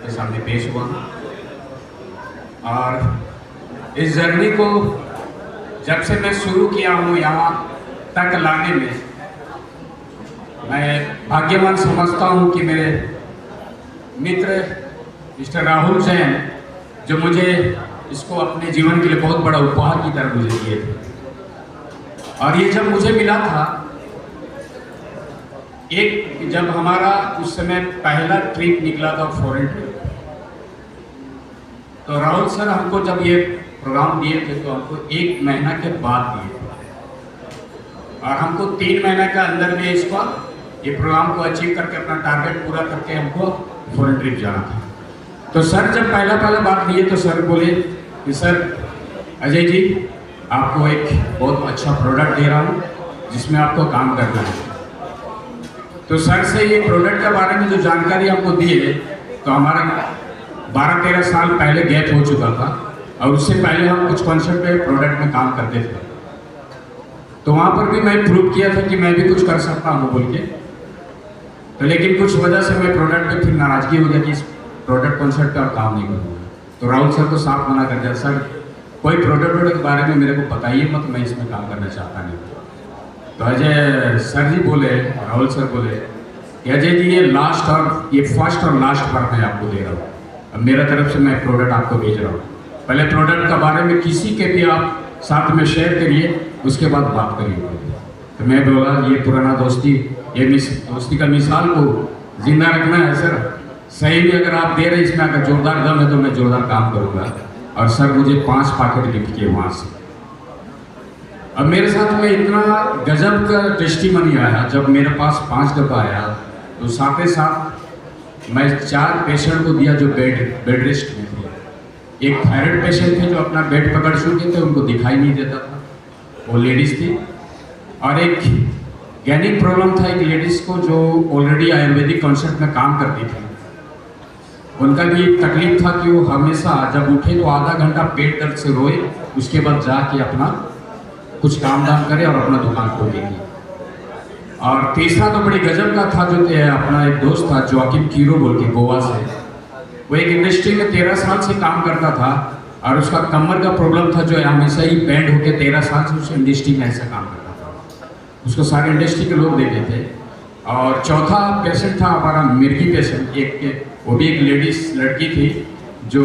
के सामने पेश हुआ। और इस जर्नी को जब से मैं शुरू किया हूँ यहाँ तक लाने में, मैं भाग्यवान समझता हूँ कि मेरे मित्र मिस्टर राहुल जैन, जो मुझे इसको अपने जीवन के लिए बहुत बड़ा उपहार की तरह मुझे दिए थे। और ये जब मुझे मिला था, जब हमारा उस समय पहला ट्रिप निकला था, फॉरेन ट्रिप, तो राहुल सर हमको जब ये प्रोग्राम दिए थे तो हमको 1 महीना के बाद दिए थे, और हमको 3 महीने के अंदर में इसको ये प्रोग्राम को अचीव करके अपना टारगेट पूरा करके हमको फॉरेन ट्रिप जाना था। तो सर जब पहला बात दिए तो सर बोले कि सर अजय जी, आपको एक बहुत अच्छा प्रोडक्ट दे रहा हूँ जिसमें आपको काम करना है। तो सर से ये प्रोडक्ट के बारे में जो जानकारी हमको दिए, तो हमारा 12-13 साल पहले गैप हो चुका था, और उससे पहले हम कुछ कॉन्सेप्ट पे प्रोडक्ट में काम करते थे। तो वहाँ पर भी मैं प्रूव किया था कि मैं भी कुछ कर सकता हूँ बोल के। तो लेकिन कुछ वजह से मैं प्रोडक्ट पे फिर नाराजगी हो गया कि इस प्रोडक्ट कॉन्सेप्ट पर काम नहीं करूँगा। तो राहुल सर को साफ मना कर दिया, सर कोई प्रोडक्ट के बारे में मेरे को बताइए मत, मैं इसमें काम करना चाहता नहीं। तो अजय सर जी बोले, राहुल सर बोले कि अजय जी, ये लास्ट और ये फर्स्ट और लास्ट बार मैं आपको दे रहा हूँ। अब मेरा तरफ से मैं प्रोडक्ट आपको भेज रहा हूँ, पहले प्रोडक्ट के बारे में किसी के भी आप साथ में शेयर करिए, उसके बाद बात करिए। तो मैं बोला, ये पुराना दोस्ती, ये दोस्ती का मिसाल को जिंदा रखना है सर। सही में अगर आप दे रहे इसमें अगर जोरदार दम है तो मैं जोरदार काम करूँगा। और सर मुझे 5 पैकेट गिफ्ट किए वहाँ से। अब मेरे साथ में इतना गजब का टेस्टीमनी आया, जब मेरे पास 5 डब्बा आया तो साथ ही साथ मैं 4 पेशेंट को दिया जो बेड रेस्ट में थे। एक थायराइड पेशेंट थे जो अपना बेड पकड़ चुके थे, उनको दिखाई नहीं देता था, वो लेडीज़ थी। और एक गैनिक प्रॉब्लम था एक लेडीज़ को जो ऑलरेडी आयुर्वेदिक कॉन्सेप्ट में काम करती थी। उनका भी एक तकलीफ था कि वो हमेशा जब उठे तो आधा घंटा पेट दर्द से रोए, उसके बाद जाके अपना कुछ काम धाम करे और अपना दुकान खोल देगी। और तीसरा तो बड़ी गजब का था, जो अपना एक दोस्त था जोकिम कीरो बोल के गोवा से। वो एक इंडस्ट्री में 13 साल से काम करता था, और उसका कमर का प्रॉब्लम था जो हमेशा ही बैंड होकर 13 साल से उस इंडस्ट्री में ऐसा काम करता था। उसको सारे इंडस्ट्री के लोग देते थे। और चौथा पेशेंट था हमारा मिर्गी पेशेंट, वो भी एक लेडीज लड़की थी जो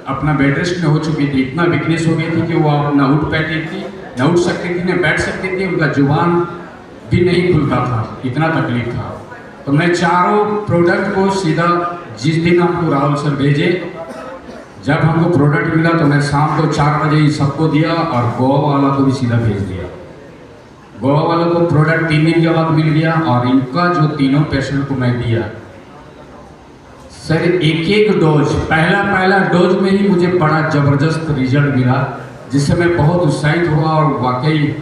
अपना बेड रेस्ट में हो चुकी थी। इतना वीकनेस हो गई थी कि वो ना उठ पाती थी, ना उठ सकती थी, ना बैठ सकती थी, उनका जुबान भी नहीं खुलता था, इतना तकलीफ था। तो मैं चारों प्रोडक्ट को सीधा जिस दिन हमको राहुल सर भेजे, जब हमको प्रोडक्ट मिला तो मैं शाम को 4 बजे ही सबको दिया, और गोवा वाला को भी सीधा भेज दिया। गोवा वालों को प्रोडक्ट 3 दिन के बाद मिल गया, और इनका जो तीनों पेशेंट को मैं दिया सर, एक डोज, पहला डोज में ही मुझे बड़ा ज़बरदस्त रिजल्ट मिला, जिससे मैं बहुत उत्साहित हुआ। और वाकई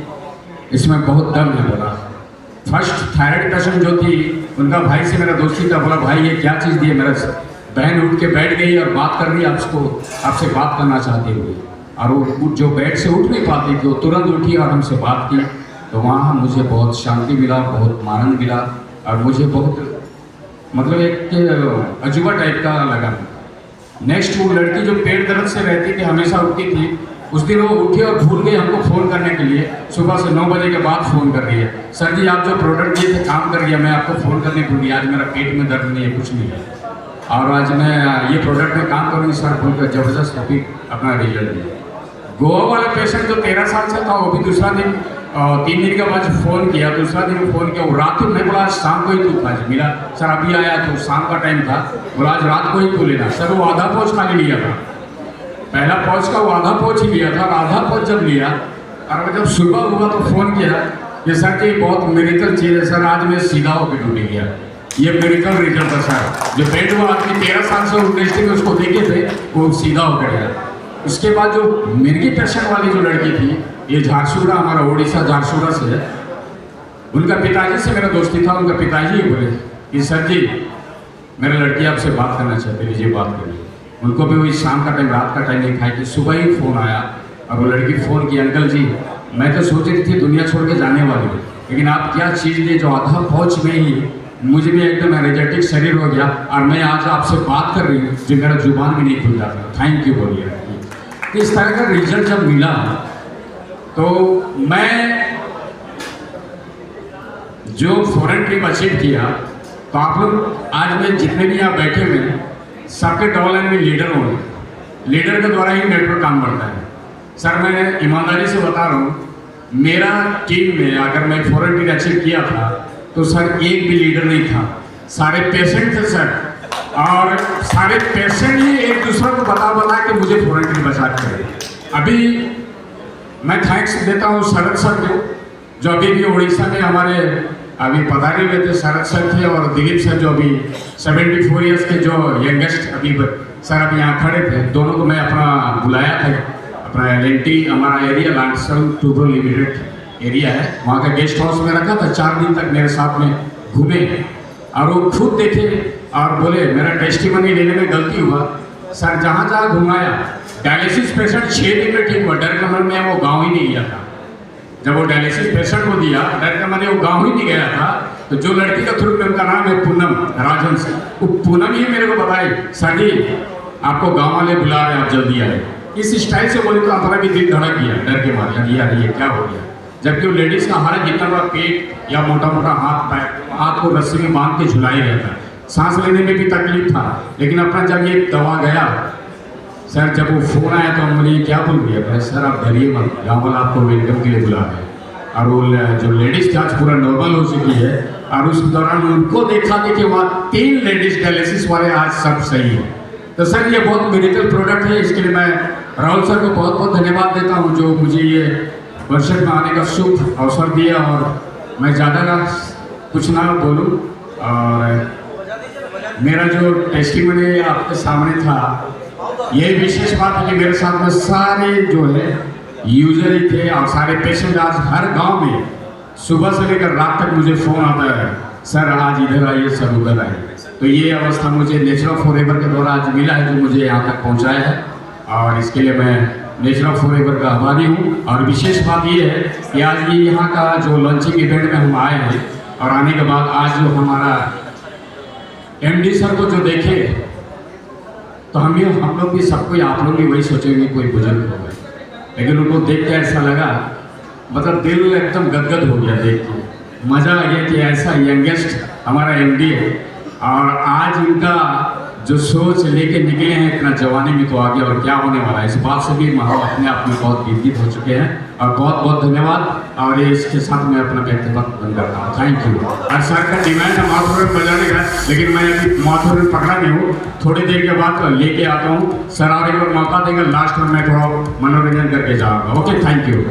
इसमें बहुत दम है बोला। फर्स्ट थायराइड पेशेंट जो थी, उनका भाई से मेरा दोस्ती था, बोला भाई ये क्या चीज़ दी है। मेरा बहन उठ के बैठ गई और बात कर रही है, आपसे बात करना चाहती हुई। और वो जो बेड से उठ नहीं पाती थी, वो तुरंत उठी और हमसे बात की। तो वहाँ मुझे बहुत शांति मिला, बहुत आनंद मिला, और मुझे बहुत मतलब एक अजूबा टाइप का लगा। नेक्स्ट वो लड़की जो पेट दर्द से रहती थी, हमेशा उठती थी, उस दिन वो उठी और भूल गई हमको फ़ोन करने के लिए। सुबह से 9 बजे के बाद फ़ोन कर रही है, सर जी आप जो प्रोडक्ट दिए थे काम कर गया, मैं आपको फ़ोन करने भूल गई, आज मेरा पेट में दर्द नहीं है, कुछ नहीं है, और आज मैं ये प्रोडक्ट में काम करूँगी सर, भूल कर ज़बरदस्त अभी अपना रिजल्ट दिया। गोवा वाला पेशेंट जो 13 साल से था, वो भी दूसरा दिन 3 दिन के बाद फ़ोन किया, दूसरा दिन फ़ोन किया, वो रात में बोला आज शाम को ही तू था मिला सर, अभी आया तो शाम का टाइम था, बोला आज रात को ही तू लेना। सर वो आधा पाउच खाली लिया था, पहला पाउच का वो आधा पाउच ही लिया था, और आधा पाउच जब लिया और जब सुबह हुआ तो फ़ोन किया कि सर जी बहुत मेडिकल चीज़ है सर, आज मैं सीधा होकर डूब गया। ये मेडिकल रिजल्ट है सर, जो पेट हुआ आदमी 13 साल से इंडस्ट्री में उसको देखे थे, वो सीधा होकर गया। उसके बाद जो मिर्गी पेशेंट वाली जो लड़की थी, ये झारसुगुड़ा, हमारा उड़ीसा झारसुगुड़ा से है, उनका पिताजी से मेरा दोस्ती था। उनका पिताजी ही बोले कि सर जी मेरा लड़की आपसे बात करना चाहते, लीजिए बात करिए। उनको भी वही शाम का टाइम, रात का टाइम नहीं खाई थी, सुबह ही फ़ोन आया और वो लड़की फ़ोन की, अंकल जी मैं तो सोच रही थी दुनिया छोड़ के जाने वाली हूँ, लेकिन आप क्या चीज़ लिए जो आधा पहुँच में ही मुझे भी एकदम एनर्जेटिक शरीर हो गया और मैं आज आपसे बात कर रही हूँ जो मेरा जुबान भी नहीं खुल जाता। थैंक यू बोलिए। तो इस तरह का रिजल्ट जब मिला तो मैं जो फॉरेन ट्रिप अचीव किया, तो आप लोग आज में जितने भी यहाँ बैठे हुए हैं सबके डबल लाइन में लीडर होंगे। लीडर के द्वारा ही नेटवर्क काम बढ़ता है। सर मैं ईमानदारी से बता रहा हूँ, मेरा टीम में अगर मैं फॉरेन ट्रिप अचीव किया था तो सर एक भी लीडर नहीं था, सारे पेशेंट थे सर, और सारे पेशेंट ही एक दूसरे को बता के मुझे फॉरेन ट्रिप बचा करे। अभी मैं थैंक्स देता हूँ शरद सर को, जो अभी भी उड़ीसा में हमारे अभी पधारे हुए थे। शरद सर थे और दिलीप सर जो अभी 74 ईयर्स के जो यंगेस्ट अभी सर अभी यहाँ खड़े थे, दोनों को मैं अपना बुलाया था। अपना LNT हमारा एरिया लांसल टूबो लिमिटेड एरिया है, वहाँ का गेस्ट हाउस में रखा था। 4 दिन तक मेरे साथ में घूमे और वो खुद देखे और बोले मेरा टेस्टिमनी लेने में गलती हुआ सर। जहाँ जहाँ घुमाया डायलिसिस पेशेंट 6 दिन में ठीक हुआ। डर के मन में वो गाँव ही नहीं गया था। जब वो डायलिसिस पेशेंट को दिया, डर के मन में वो गाँव ही नहीं गया था। तो जो लड़की का थ्रू में उनका नाम है पूनम राजन से, वो पूनम ही मेरे को बताई सर जी आपको गाँव वाले बुला रहे, आप जल्दी आए। इस स्टाइल से बोले तो हमारा भी दिल धड़क गया डर के मारे, यार ये क्या हो गया। जबकि वो लेडीज़ का हमारा जितना बड़ा पेट या मोटा मोटा हाथ को रस्सी में बांध के झुलाई गया था, सांस लेने में भी तकलीफ था। लेकिन अपना जब ये दवा गया सर, जब वो फोन आया तो हम बोले क्या बोल रही है सर, आप डरिए मत, गाँव वाला आपको वेलकम के लिए बुला रहे हैं। और वो जो लेडीज़ जाँच पूरा नॉर्मल हो चुकी है और उस दौरान उनको देखा के बाद 3 लेडीज़ डायलिसिस वाले आज सब सही है। तो सर ये बहुत मेडिकल प्रोडक्ट है, इसके लिए मैं राहुल सर को बहुत बहुत धन्यवाद देता हूँ जो मुझे ये वर्षक में आने का शुभ अवसर दिया। और मैं ज़्यादा कुछ ना बोलूँ, और मेरा जो टेस्टिमनी आपके सामने था, ये विशेष बात है कि मेरे साथ में सारे जो है यूजर ही थे और सारे पेशेंट। आज हर गांव में सुबह से लेकर रात तक मुझे फ़ोन आता है सर आज इधर आइए, सर उधर आइए। तो ये अवस्था मुझे नेचर ऑफ फॉरएवर के द्वारा आज मिला है जो मुझे यहाँ तक पहुँचाया है, और इसके लिए मैं नेचर ऑफ फॉरएवर का आभारी हूँ। और विशेष बात ये है कि आज ये यहाँ का जो लॉन्चिंग इवेंट में हम आए हैं और आने के बाद आज जो हमारा MD सर को जो देखे तो हम लोग भी सबको, आप लोग भी वही सोचेंगे कोई बुजुर्ग होगा, लेकिन उनको देख के ऐसा लगा, मतलब दिल एकदम गदगद हो गया देख के। मज़ा आ गया कि ऐसा यंगेस्ट हमारा MD है और आज इनका जो सोच लेके निकले हैं इतना जवानी में तो आगे और क्या होने वाला है, इस बात से भी हम अपने आप में बहुत विदित हो चुके हैं। और बहुत बहुत धन्यवाद। और ये इसके साथ मैं अपना व्यक्तिगत बंद करता हूँ। Thank you. और सर का डिमांड है माथुरन बजाने का, लेकिन मैं अभी माथुरन पकड़ा नहीं हूँ, थोड़ी देर के बाद लेके आता हूँ। सर और एक बार मौका देंगे, लास्ट में मैं थोड़ा मनोरंजन करके जाऊँगा। Okay, thank you.